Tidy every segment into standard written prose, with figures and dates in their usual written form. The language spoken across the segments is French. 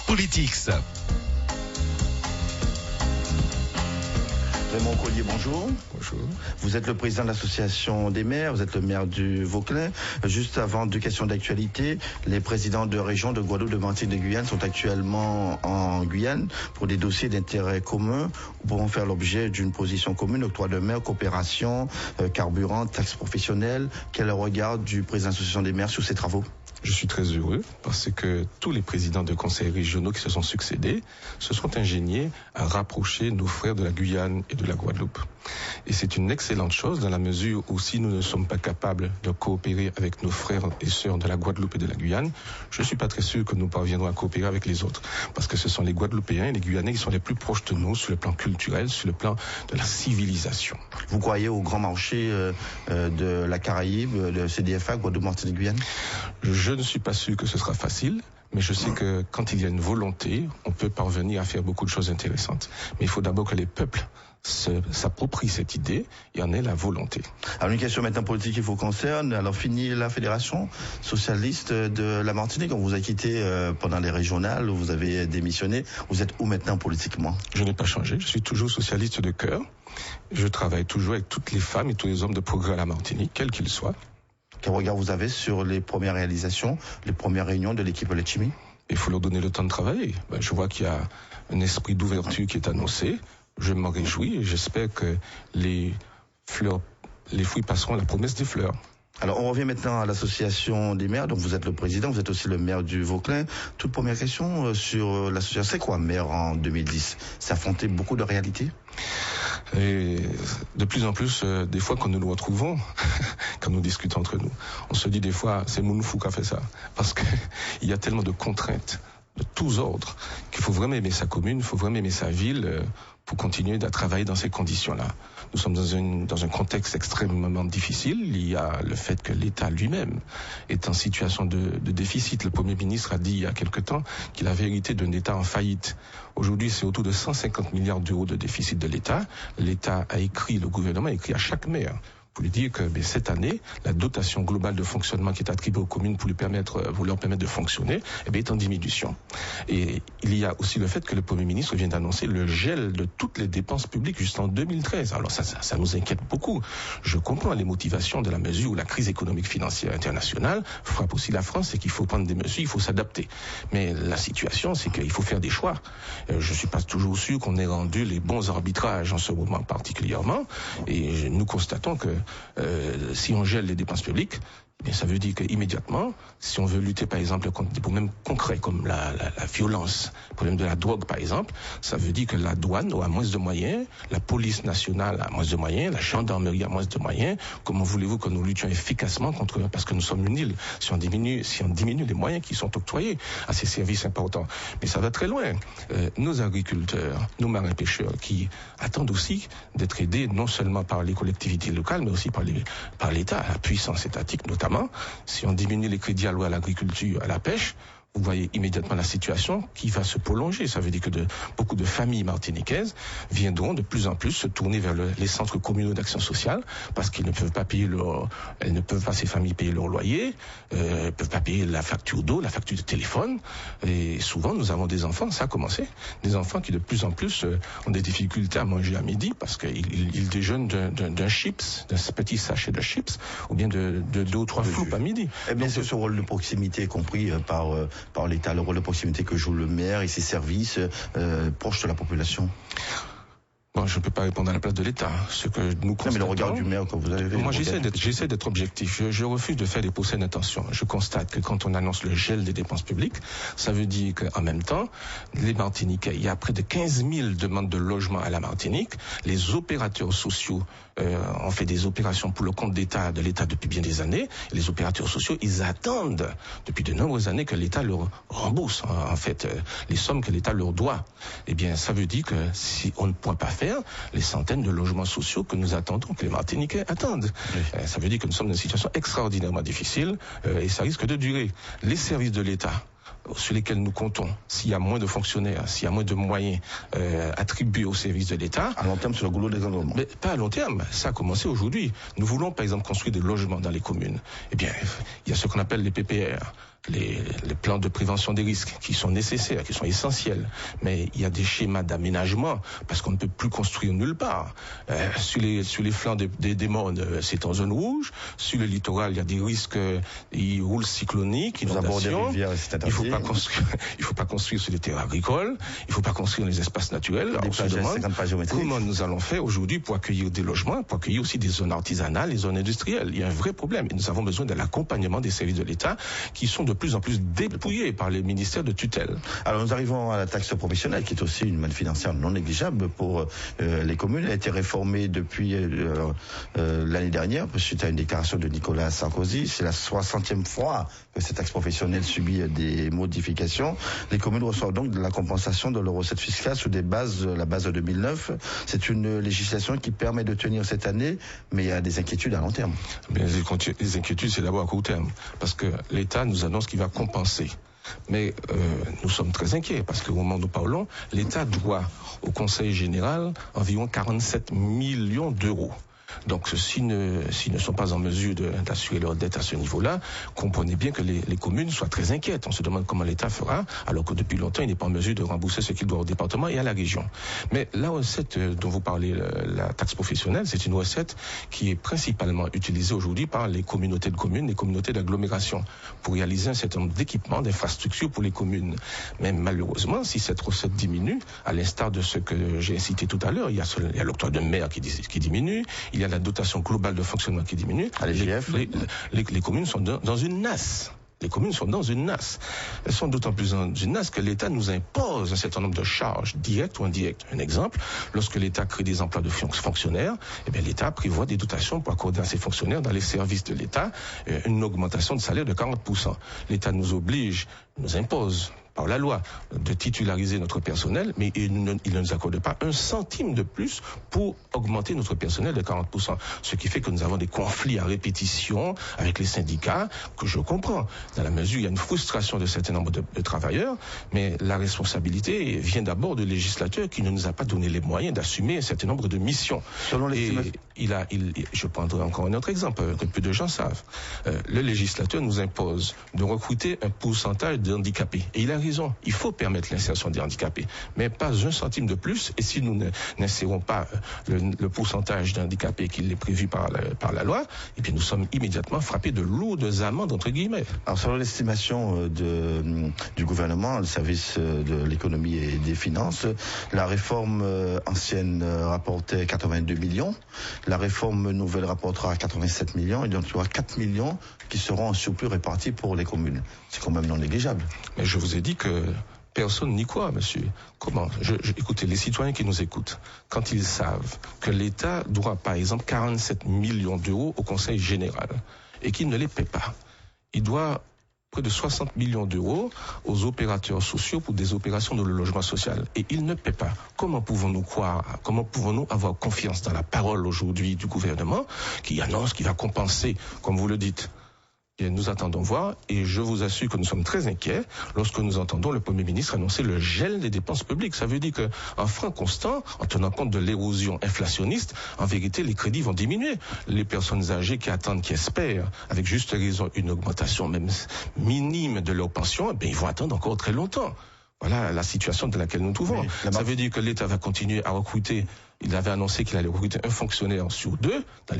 Politics. Raymond Collier, bonjour. Bonjour. Vous êtes le président de l'association des maires, vous êtes le maire du Vauclin. Juste avant, deux questions d'actualité. Les présidents de régions de Guadeloupe, de Martinique, de Guyane sont actuellement en Guyane pour des dossiers d'intérêt commun ou pourront faire l'objet d'une position commune, octroi de mer, coopération, carburant, taxes professionnelles. Quel est le regard du président de l'association des maires sur ces travaux ? Je suis très heureux parce que tous les présidents de conseils régionaux qui se sont succédés se sont ingéniés à rapprocher nos frères de la Guyane et de la Guadeloupe. Et c'est une excellente chose dans la mesure où si nous ne sommes pas capables de coopérer avec nos frères et sœurs de la Guadeloupe et de la Guyane, je ne suis pas très sûr que nous parviendrons à coopérer avec les autres. Parce que ce sont les Guadeloupéens et les Guyanais qui sont les plus proches de nous sur le plan culturel, sur le plan de la civilisation. Vous croyez au grand marché de la Caraïbe, de CDFA, Guadeloupe, Martinique, Guyane ? Je ne suis pas sûr que ce sera facile, mais je sais que quand il y a une volonté, on peut parvenir à faire beaucoup de choses intéressantes. Mais il faut d'abord que les peuples s'approprient cette idée et en aient la volonté. Alors une question maintenant politique qui vous concerne. Alors fini la fédération socialiste de la Martinique, on vous a quitté pendant les régionales, vous avez démissionné. Vous êtes où maintenant politiquement ? Je n'ai pas changé, je suis toujours socialiste de cœur. Je travaille toujours avec toutes les femmes et tous les hommes de progrès à la Martinique, quels qu'ils soient. Quel regard vous avez sur les premières réalisations, les premières réunions de l'équipe Letchimi ? Il faut leur donner le temps de travailler. Je vois qu'il y a un esprit d'ouverture qui est annoncé. Je m'en réjouis et j'espère que les fruits passeront à la promesse des fleurs. Alors on revient maintenant à l'association des maires, donc vous êtes le président, vous êtes aussi le maire du Vauclin. Toute première question sur l'association, c'est quoi maire en 2010 ? Ça affrontait beaucoup de réalités ? Et de plus en plus, des fois quand nous nous retrouvons, quand nous discutons entre nous, on se dit des fois, c'est Mounfou qui a fait ça. Parce qu'il y a tellement de contraintes de tous ordres qu'il faut vraiment aimer sa commune, il faut vraiment aimer sa ville pour continuer à travailler dans ces conditions-là. Nous sommes dans un contexte extrêmement difficile. Il y a le fait que l'État lui-même est en situation de déficit. Le Premier ministre a dit il y a quelque temps qu'il avait hérité d'un État en faillite. Aujourd'hui, c'est autour de 150 milliards d'euros de déficit de l'État. Le gouvernement a écrit à chaque maire pour lui dire que cette année, la dotation globale de fonctionnement qui est attribuée aux communes pour leur permettre de fonctionner est en diminution. Et il y a aussi le fait que le Premier ministre vient d'annoncer le gel de toutes les dépenses publiques jusqu'en 2013. Alors ça nous inquiète beaucoup. Je comprends les motivations de la mesure où la crise économique financière internationale frappe aussi la France et qu'il faut prendre des mesures, il faut s'adapter. Mais la situation, c'est qu'il faut faire des choix. Je suis pas toujours sûr qu'on ait rendu les bons arbitrages en ce moment particulièrement. Et nous constatons que si on gèle les dépenses publiques, ça veut dire qu'immédiatement, si on veut lutter par exemple contre des problèmes concrets comme la violence, le problème de la drogue par exemple, ça veut dire que la douane a moins de moyens, la police nationale a moins de moyens, la gendarmerie a moins de moyens. Comment voulez-vous que nous luttions efficacement parce que nous sommes une île, si on diminue les moyens qui sont octroyés à ces services importants. Mais ça va très loin. Nos agriculteurs, nos marins-pêcheurs qui attendent aussi d'être aidés non seulement par les collectivités locales, mais aussi par l'État, la puissance étatique notamment. Si on diminue les crédits alloués à l'agriculture, à la pêche, vous voyez immédiatement la situation qui va se prolonger. Ça veut dire que beaucoup de familles martiniquaises viendront de plus en plus se tourner vers les centres communaux d'action sociale parce qu'ils ne peuvent pas ces familles payer leur loyer, ne peuvent pas payer la facture d'eau, la facture de téléphone. Et souvent, nous avons des enfants, ça a commencé, des enfants qui de plus en plus ont des difficultés à manger à midi parce qu'ils déjeunent d'un chips, d'un petit sachet de chips, ou bien de 2 ou 3 floupes à midi. Eh bien, c'est ce rôle de proximité compris par l'État, le rôle de proximité que joue le maire et ses services proches de la population. Bon, je ne peux pas répondre à la place de l'État. Ce que nous constatons... Non, mais le regard du maire, quand vous avez... Moi, j'essaie d'être objectif. Je refuse de faire des procès d'intention. Je constate que quand on annonce le gel des dépenses publiques, ça veut dire qu'en même temps, les Martiniquais, il y a près de 15 000 demandes de logement à la Martinique. Les opérateurs sociaux ont fait des opérations pour le compte de l'État depuis bien des années. Et les opérateurs sociaux, ils attendent depuis de nombreuses années que l'État leur rembourse, en fait, les sommes que l'État leur doit. Eh bien, ça veut dire que si on ne pourra pas faire les centaines de logements sociaux que nous attendons, que les Martiniquais attendent. Oui. Ça veut dire que nous sommes dans une situation extraordinairement difficile et ça risque de durer. Les services de l'État sur lesquels nous comptons, s'il y a moins de fonctionnaires, s'il y a moins de moyens attribués aux services de l'État... À long terme, sur le goulot des environnements. Mais pas à long terme, ça a commencé aujourd'hui. Nous voulons par exemple construire des logements dans les communes. Eh bien, il y a ce qu'on appelle les PPR. les plans de prévention des risques qui sont nécessaires, qui sont essentiels. Mais il y a des schémas d'aménagement parce qu'on ne peut plus construire nulle part. Sur les flancs des mondes, c'est en zone rouge. Sur le littoral, il y a des risques, il roule cyclonique, inondation. Il faut pas construire sur les terres agricoles. Il faut pas construire les espaces naturels. On se demande comment nous allons faire aujourd'hui pour accueillir des logements, pour accueillir aussi des zones artisanales, des zones industrielles. Il y a un vrai problème. Et nous avons besoin de l'accompagnement des services de l'État qui sont de plus en plus dépouillés par les ministères de tutelle. Alors nous arrivons à la taxe professionnelle qui est aussi une manne financière non négligeable pour les communes. Elle a été réformée depuis l'année dernière suite à une déclaration de Nicolas Sarkozy. C'est la 60e fois que cette taxe professionnelle subit des modifications. Les communes reçoivent donc de la compensation de leurs recettes fiscales sous la base de 2009. C'est une législation qui permet de tenir cette année, mais il y a des inquiétudes à long terme. Mais les inquiétudes, c'est d'abord à court terme, parce que l'État nous annonce qu'il va compenser. Mais nous sommes très inquiets parce qu'au moment où nous parlons, l'État doit au Conseil général environ 47 millions d'euros. Donc s'ils ne sont pas en mesure d'assurer leur dette à ce niveau-là, comprenez bien que les communes soient très inquiètes. On se demande comment l'État fera, alors que depuis longtemps, il n'est pas en mesure de rembourser ce qu'il doit au département et à la région. Mais la recette dont vous parlez, la taxe professionnelle, c'est une recette qui est principalement utilisée aujourd'hui par les communautés de communes, les communautés d'agglomération, pour réaliser un certain nombre d'équipements, d'infrastructures pour les communes. Mais malheureusement, si cette recette diminue, à l'instar de ce que j'ai cité tout à l'heure, il y a l'octroi de mer qui diminue, il y a la dotation globale de fonctionnement qui diminue. Les communes sont dans une nasse. Les communes sont dans une nasse. Elles sont d'autant plus dans une nasse que l'État nous impose un certain nombre de charges directes ou indirectes. Un exemple, lorsque l'État crée des emplois de fonctionnaires, eh bien l'État prévoit des dotations pour accorder à ces fonctionnaires dans les services de l'État une augmentation de salaire de 40%. L'État nous oblige, nous impose par la loi de titulariser notre personnel, mais il ne nous accorde pas un centime de plus pour augmenter notre personnel de 40%. Ce qui fait que nous avons des conflits à répétition avec les syndicats, que je comprends, dans la mesure où il y a une frustration de certain nombre de travailleurs, mais la responsabilité vient d'abord du législateur qui ne nous a pas donné les moyens d'assumer un certain nombre de missions. Selon l'estimation. Je prendrai encore un autre exemple que peu de gens savent. Le législateur nous impose de recruter un pourcentage de handicapés. Et il a raison. Il faut permettre l'insertion des handicapés, mais pas un centime de plus. Et si nous n'insérons pas le pourcentage d'handicapés qui est prévu par la loi, eh bien nous sommes immédiatement frappés de lourdes amendes entre guillemets. Alors selon l'estimation du gouvernement, le service de l'économie et des finances, la réforme ancienne rapportait 82 millions. La réforme nouvelle rapportera 87 millions, et donc il y aura 4 millions qui seront en surplus répartis pour les communes. C'est quand même non négligeable. Mais je vous ai dit que personne n'y croit, monsieur. Comment écoutez, les citoyens qui nous écoutent, quand ils savent que l'État doit, par exemple, 47 millions d'euros au Conseil général et qu'il ne les paie pas, il doit près de 60 millions d'euros aux opérateurs sociaux pour des opérations de logement social. Et ils ne paient pas. Comment pouvons-nous croire, comment pouvons-nous avoir confiance dans la parole aujourd'hui du gouvernement qui annonce qu'il va compenser, comme vous le dites? Et nous attendons voir, et je vous assure que nous sommes très inquiets lorsque nous entendons le Premier ministre annoncer le gel des dépenses publiques. Ça veut dire qu'en franc constant, en tenant compte de l'érosion inflationniste, en vérité, les crédits vont diminuer. Les personnes âgées qui attendent, qui espèrent, avec juste raison, une augmentation même minime de leur pension, eh bien, ils vont attendre encore très longtemps. Voilà la situation dans laquelle nous nous trouvons. Oui, ça veut dire que l'État va continuer à recruter. Il avait annoncé qu'il allait recruter un fonctionnaire sur 2 dans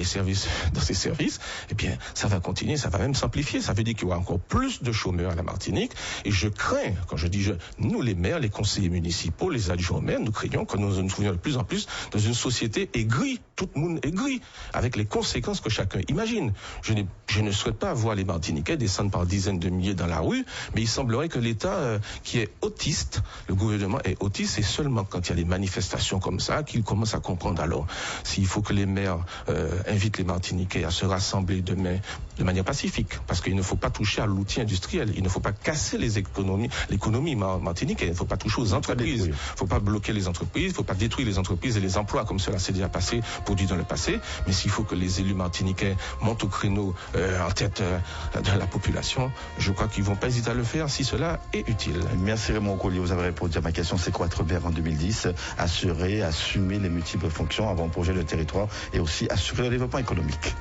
ses services. Eh bien, ça va continuer, ça va même s'amplifier. Ça veut dire qu'il y aura encore plus de chômeurs à la Martinique. Et je crains, quand je dis nous les maires, les conseillers municipaux, les adjoints maires, nous craignons que nous nous trouvions de plus en plus dans une société aigrie, tout le monde aigri, avec les conséquences que chacun imagine. Je ne souhaite pas voir les Martiniquais descendre par dizaines de milliers dans la rue, mais il semblerait que l'État, qui est autiste, le gouvernement est autiste, et seulement quand il y a des manifestations comme ça qu'il commence à comprendre alors s'il faut que les maires invitent les Martiniquais à se rassembler demain de manière pacifique, parce qu'il ne faut pas toucher à l'outil industriel, il ne faut pas casser l'économie martiniquaise, il ne faut pas toucher aux entreprises, il ne faut pas bloquer les entreprises, il ne faut pas détruire les entreprises et les emplois comme cela s'est déjà passé, produit dans le passé, mais s'il faut que les élus martiniquais montent au créneau en tête de la population, je crois qu'ils ne vont pas hésiter à le faire si cela est utile. Merci Raymond Collier, vous avez répondu à ma question, c'est quoi être maire en 2010? Assumer les multiples fonctions avant projet de territoire et aussi assurer le développement économique.